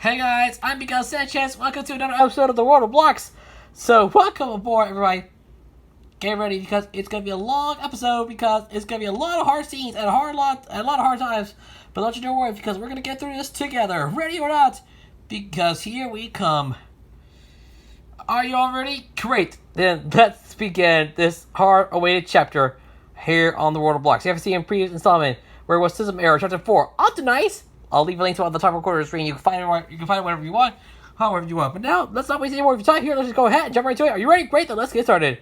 Hey guys, I'm Miguel Sanchez. Welcome to another episode of the World of Blocks. So welcome aboard, everybody. Get ready because it's gonna be a long episode because it's gonna be a lot of hard scenes and a lot of hard times. But don't you worry because we're gonna get through this together. Ready or not? Because here we come. Are you all ready? Great. Then let's begin this hard-awaited chapter here on the World of Blocks. You have to see in previous installment where it was System Error, Chapter 4. Nice. I'll leave a link to it on the top corner of the screen. You can find it whenever you want, however you want. But now, let's not waste any more of your time here. Let's just go ahead and jump right to it. Are you ready? Great, then let's get started.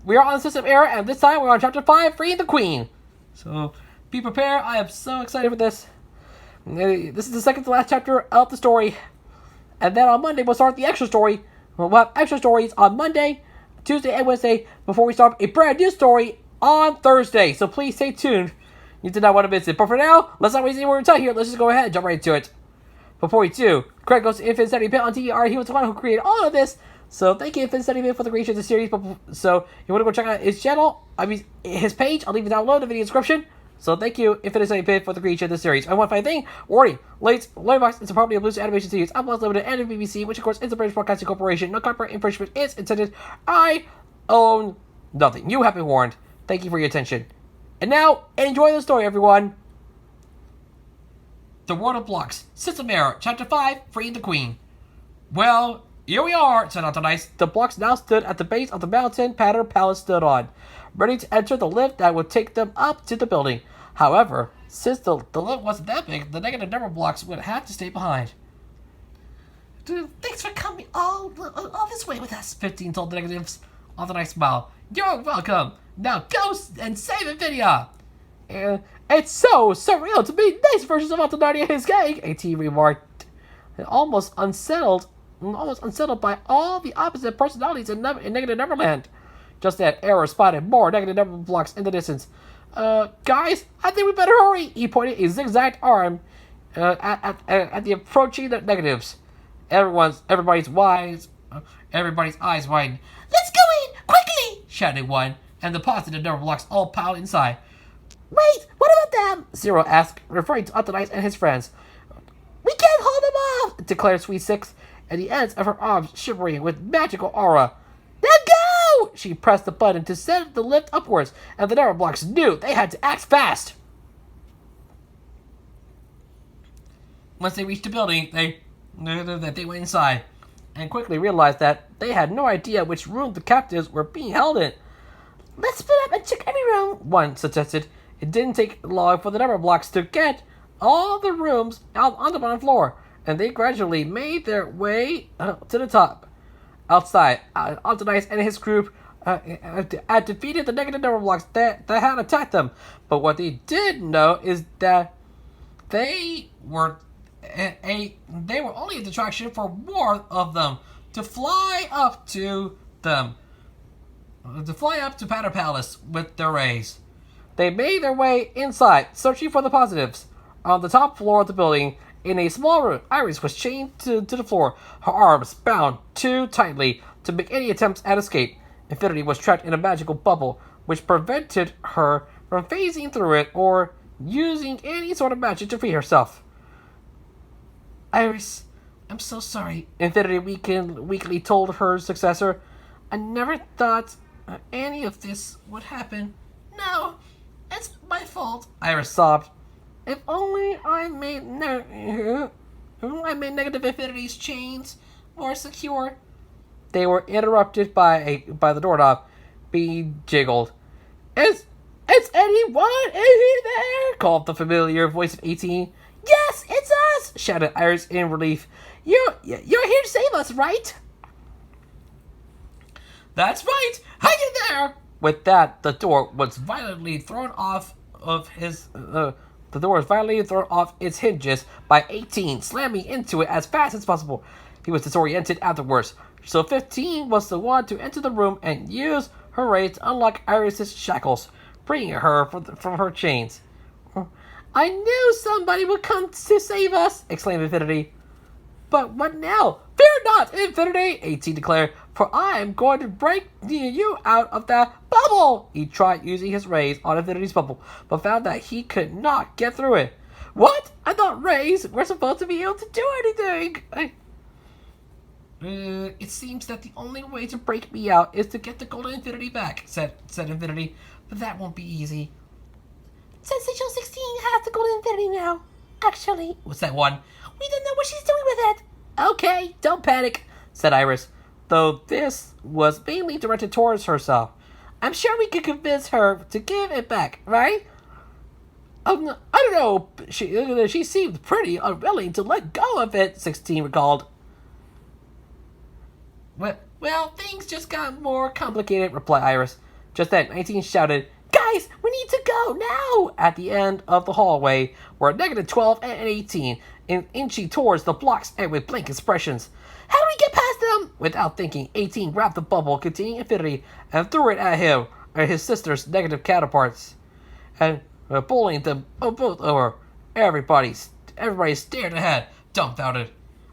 We are on the System Error, and this time we're on Chapter 5, Freeing the Queen. So, be prepared. I am so excited for this. This is the second to last chapter of the story. And then on Monday, we'll start the extra story. We'll have extra stories on Monday, Tuesday, and Wednesday before we start a brand new story on Thursday. So please stay tuned. You did not want to miss it. But for now, let's not waste any more time here. Let's just go ahead and jump right into it. Before we do, credit goes to Infinite Study Pit on TER. He was the one who created all of this. So thank you, Infinite Study Pit, for the creation of the series. So you want to go check out his channel, his page. I'll leave it down below in the video description. So thank you, Infinite Study Pit, for the creation of this series. And one final thing, warning, Lightbox is a property of Blues Animation Studios, Uploads Limited, and the BBC, which of course is the British Broadcasting Corporation. No copyright infringement is intended. I own nothing. You have been warned. Thank you for your attention. And now, enjoy the story, everyone. The World of Blocks, System Error, Chapter 5, Freeing the Queen. Well, here we are, said Autonice. The blocks now stood at the base of the mountain Pattern Palace stood on, ready to enter the lift that would take them up to the building. However, since the lift wasn't that big, the negative number blocks would have to stay behind. Thanks for coming all this way with us, 15 told the negatives. Autonice smiled. You're welcome. Now go and save NVIDIA! It's so surreal to meet nice versions of Altonari and his gang, AT remarked, almost unsettled by all the opposite personalities in Negative Neverland. Just then, Error spotted more negative number blocks in the distance. Guys, I think we better hurry! He pointed a zigzag arm at the approaching the negatives. Everybody's eyes widened. Let's go in, quickly! Shouted one. And the positive number blocks all piled inside. Wait, what about them? Zero asked, referring to Autonice and his friends. We can't hold them off, declared Sweet Six, and the ends of her arms shivering with magical aura. Then go! She pressed the button to send the lift upwards, and the number blocks knew they had to act fast. Once they reached the building, they went inside, and quickly realized that they had no idea which room the captives were being held in. Let's split up and check every room, one suggested. It didn't take long for the number blocks to get all the rooms out on the bottom floor, and they gradually made their way to the top. Outside, Autonice and his group had defeated the negative number blocks that had attacked them. But what they did know is that they were only a distraction for more of them to fly up to them. To fly up to Pattern Palace with their rays. They made their way inside, searching for the positives. On the top floor of the building, in a small room, Iris was chained to the floor, her arms bound too tightly to make any attempts at escape. Infinity was trapped in a magical bubble, which prevented her from phasing through it or using any sort of magic to free herself. Iris, I'm so sorry, Infinity weakly told her successor. I never thought any of this would happen. No, it's my fault, Iris sobbed. If only I made Negative Infinity's chains more secure. They were interrupted by the doorknob being jiggled. Is anyone in there? Called the familiar voice of 18. Yes, it's us, shouted Iris in relief. You're here to save us, right? That's right! Hang in there! With that, the door was violently thrown off its hinges by 18, slamming into it as fast as possible. He was disoriented afterwards, so 15 was the one to enter the room and use her rays to unlock Iris's shackles, freeing her from her chains. I knew somebody would come to save us, exclaimed Infinity. But what now? Fear not, Infinity, 18 declared, for I am going to break you out of that bubble. He tried using his rays on Infinity's bubble, but found that he could not get through it. What? I thought rays were supposed to be able to do anything. It seems that the only way to break me out is to get the Golden Infinity back, said Infinity. But that won't be easy. Sensational 16 has the Golden Infinity now. Actually, what's that one? We don't know what she's doing with it. Okay, don't panic, said Iris, though this was mainly directed towards herself. I'm sure we could convince her to give it back, right? I don't know. She seemed pretty unwilling to let go of it, 16 recalled. Well, things just got more complicated, replied Iris. Just then, 19 shouted, Guys, we need to go now! At the end of the hallway were negative 12 and 18, inching towards the blocks and with blank expressions. How do we get past them? Without thinking, 18 grabbed the bubble containing Infinity and threw it at him and his sister's negative counterparts, and bullying them both over. Everybody stared ahead, dumbfounded.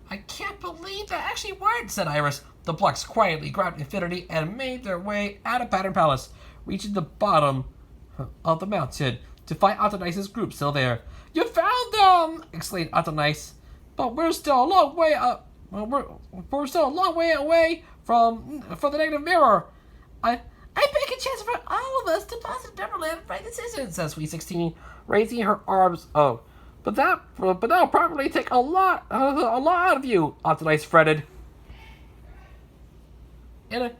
I can't believe that actually worked, said Iris. The blocks quietly grabbed Infinity and made their way out of Pattern Palace, reaching the bottom of the mountain to find Autonice's group still there. You found them! Exclaimed Autonice. But we're still a long way up. We're still a long way away from the negative mirror. I make a chance for all of us to pass Neverland right decision, says Sweet 16, raising her arms. Oh, but that'll probably take a lot out of you, Autonice fretted. It'll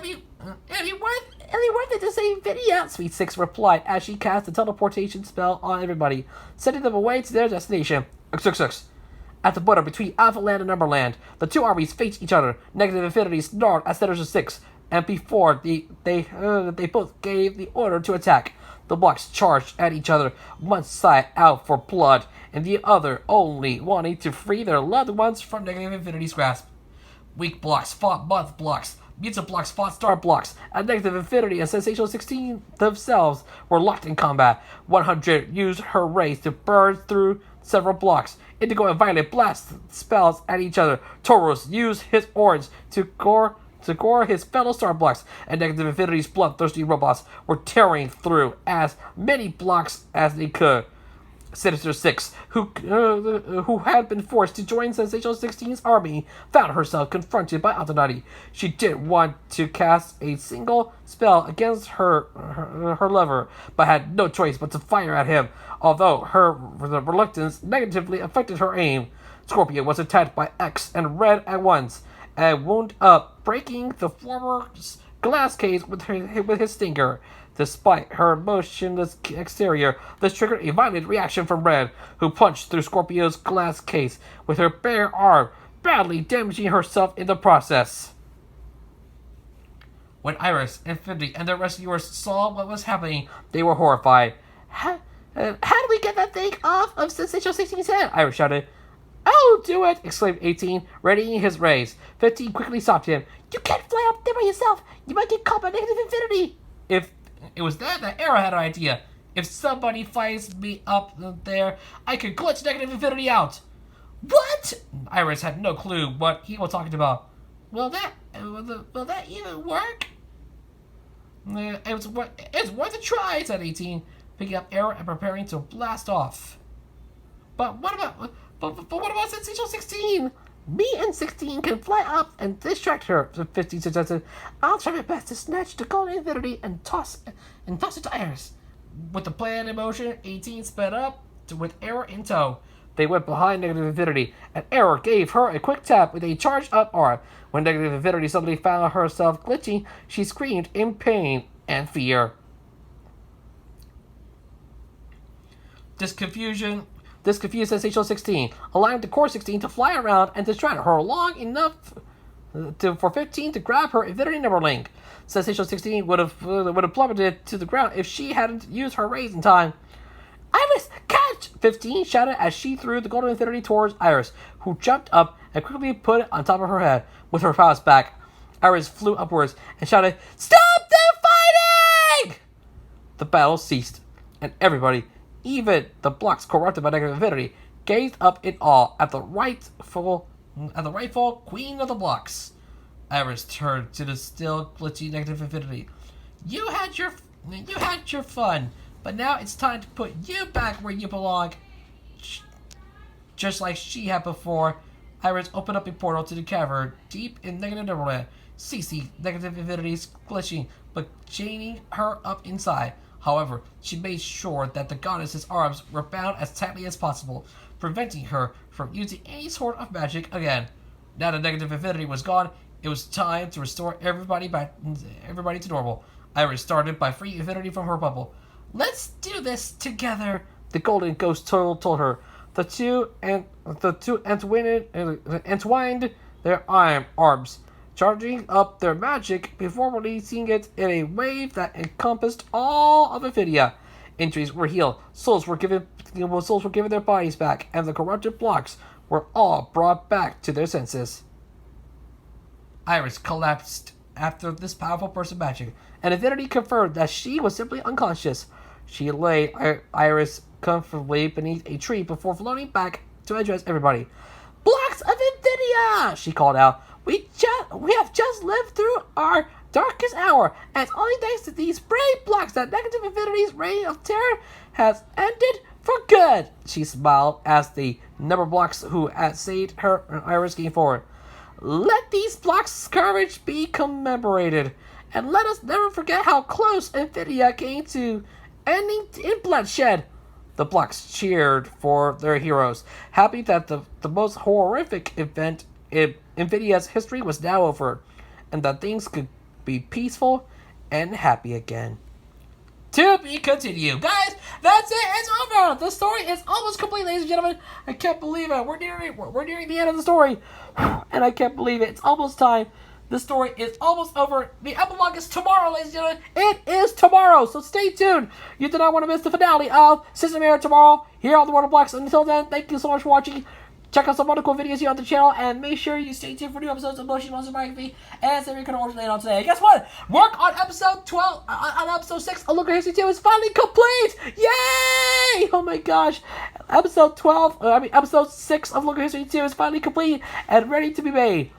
be worth it to save Infinity, Sweet 6 replied as she cast a teleportation spell on everybody, sending them away to their destination. At the border between Alpha Land and Neverland, the two armies faced each other. Negative Infinity snarled at Centers of 6, and before they both gave the order to attack, the blocks charged at each other, one side out for blood, and the other only wanting to free their loved ones from Negative Infinity's grasp. Weak blocks fought month blocks. Mutant blocks fought star blocks, and Negative Infinity and Sensational 16 themselves were locked in combat. 100 used her rays to burn through several blocks. Indigo and Violet blast spells at each other. Tauros used his orange to gore his fellow star blocks, and Negative Infinity's bloodthirsty robots were tearing through as many blocks as they could. Sinister 6, who had been forced to join Sensational 16's army, found herself confronted by Antonati. She didn't want to cast a single spell against her lover, but had no choice but to fire at him, although her reluctance negatively affected her aim. Scorpion was attacked by X and Red at once, and wound up breaking the former glass case with his stinger. Despite her motionless exterior, this triggered a violent reaction from Red, who punched through Scorpio's glass case with her bare arm, badly damaging herself in the process. When Iris, Infinity, and the rescuers saw what was happening, they were horrified. How do we get that thing off of Sensational 16's head? Iris shouted. I'll do it, exclaimed 18, readying his rays. 15 quickly stopped him. You can't fly up there by yourself. You might get caught by Negative Infinity. If it was that Arrow had an idea. If somebody flies me up there, I could glitch Negative Infinity out. What? Iris had no clue what he was talking about. Will that even work? It's worth a try, said 18, picking up Arrow and preparing to blast off. But what about Sensational 16? Me and 16 can fly up and distract her, 15 suggested. I'll try my best to snatch the Golden Infinity and toss it to Iris. With the plan in motion, 18 sped up with Error in tow. They went behind Negative Infinity, and Error gave her a quick tap with a charged-up arm. When Negative Infinity suddenly found herself glitching, she screamed in pain and fear. This confused Sensational 16, allowing the Core 16 to fly around and distract her long enough for 15 to grab her Infinity Neverlink. Sensational 16 would have plummeted to the ground if she hadn't used her rays in time. Iris, catch! 15 shouted as she threw the Golden Infinity towards Iris, who jumped up and quickly put it on top of her head with her powers back. Iris flew upwards and shouted, Stop the fighting! The battle ceased, and everybody, even the blocks corrupted by Negative Infinity, gazed up in awe at the rightful Queen of the Blocks. Iris turned to the still glitchy Negative Infinity. You had your fun, but now it's time to put you back where you belong. Just like she had before, Iris opened up a portal to the cavern, deep in Negative Neverland. Cece, negative infinities glitching, but chaining her up inside. However, she made sure that the goddess's arms were bound as tightly as possible, preventing her from using any sort of magic again. Now the negative infinity was gone, it was time to restore everybody to normal. Iris started by freeing infinity from her bubble. Let's do this together, the golden ghost told her. The two entwined their arms, charging up their magic before releasing it in a wave that encompassed all of Infidia. Injuries were healed, souls were given their bodies back, and the corrupted blocks were all brought back to their senses. Iris collapsed after this powerful burst of magic, and Infinity confirmed that she was simply unconscious. She lay Iris comfortably beneath a tree before floating back to address everybody. Blocks of Infidia! She called out. We have just lived through our darkest hour, and it's only thanks to these brave blocks that Negative Infinity's reign of terror has ended for good. She smiled as the number blocks who had saved her and Iris came forward. Let these blocks' courage be commemorated, and let us never forget how close Infidia came to ending in bloodshed. The blocks cheered for their heroes, happy that the most horrific event in Infidia's history was now over, and that things could be peaceful and happy again. To be continued. Guys, that's it. It's over. The story is almost complete, ladies and gentlemen. I can't believe it. We're nearing the end of the story, and I can't believe it. It's almost time. The story is almost over. The epilogue is tomorrow, ladies and gentlemen. It is tomorrow, so stay tuned. You do not want to miss the finale of System Error tomorrow here on the World of Blocks. Until then, thank you so much for watching. Check out some wonderful videos here on the channel, and make sure you stay tuned for new episodes of Moshi Monster Biography and Semi Control later on today. Guess what? Work on episode 12, on episode 6 of Look at History 2 is finally complete! Yay! Oh my gosh. Episode 6 of Look at History 2 is finally complete and ready to be made.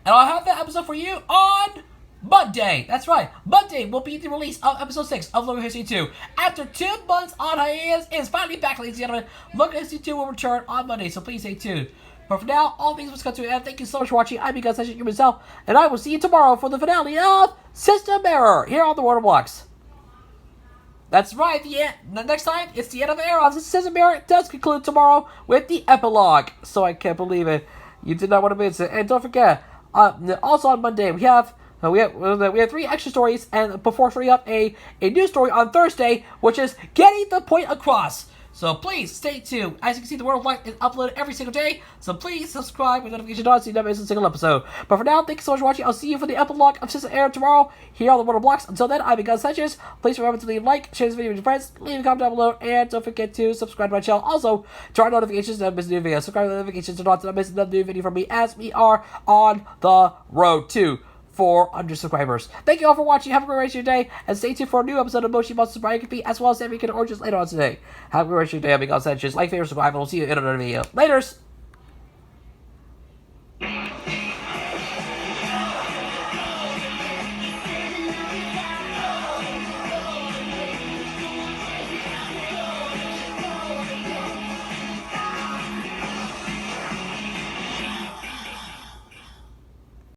And I'll have that episode for you on Monday. That's right. Monday will be the release of episode 6 of Look at History 2. After 2 months on hiatus, it is finally back, ladies and gentlemen. Look at History 2 will return on Monday, so please stay tuned. But for now, all things must come to an end. Thank you so much for watching. I'm Miguel Sanchez myself, and I will see you tomorrow for the finale of System Error here on the World of Blocks. That's right. The next time, it's the end of the era. System Error does conclude tomorrow with the epilogue. So I can't believe it. You did not want to miss it. And don't forget, also on Monday, we have 3 extra stories, and before starting up a new story on Thursday, which is getting the point across. So please stay tuned. As you can see, the World of Blocks is uploaded every single day, so please subscribe with notifications on so you never miss a single episode. But for now, thank you so much for watching. I'll see you for the epilogue of System Error tomorrow here on the World of Blocks. Until then, I'm Miguel Sanchez. Please remember to leave a like, share this video with your friends, leave a comment down below, and don't forget to subscribe to my channel. Also, turn on notifications to not miss a new video. Subscribe to the notifications to not miss another new video from me, as we are on the road to 400 subscribers. Thank you all for watching. Have a great rest of your day, and stay tuned for a new episode of Moshi Monster Biography, as well as Semi Control Oranges later on today. Have a great rest of your day. I'm Miguel Sanchez. Like, favorite, subscribe, and we'll see you in another video. Laters!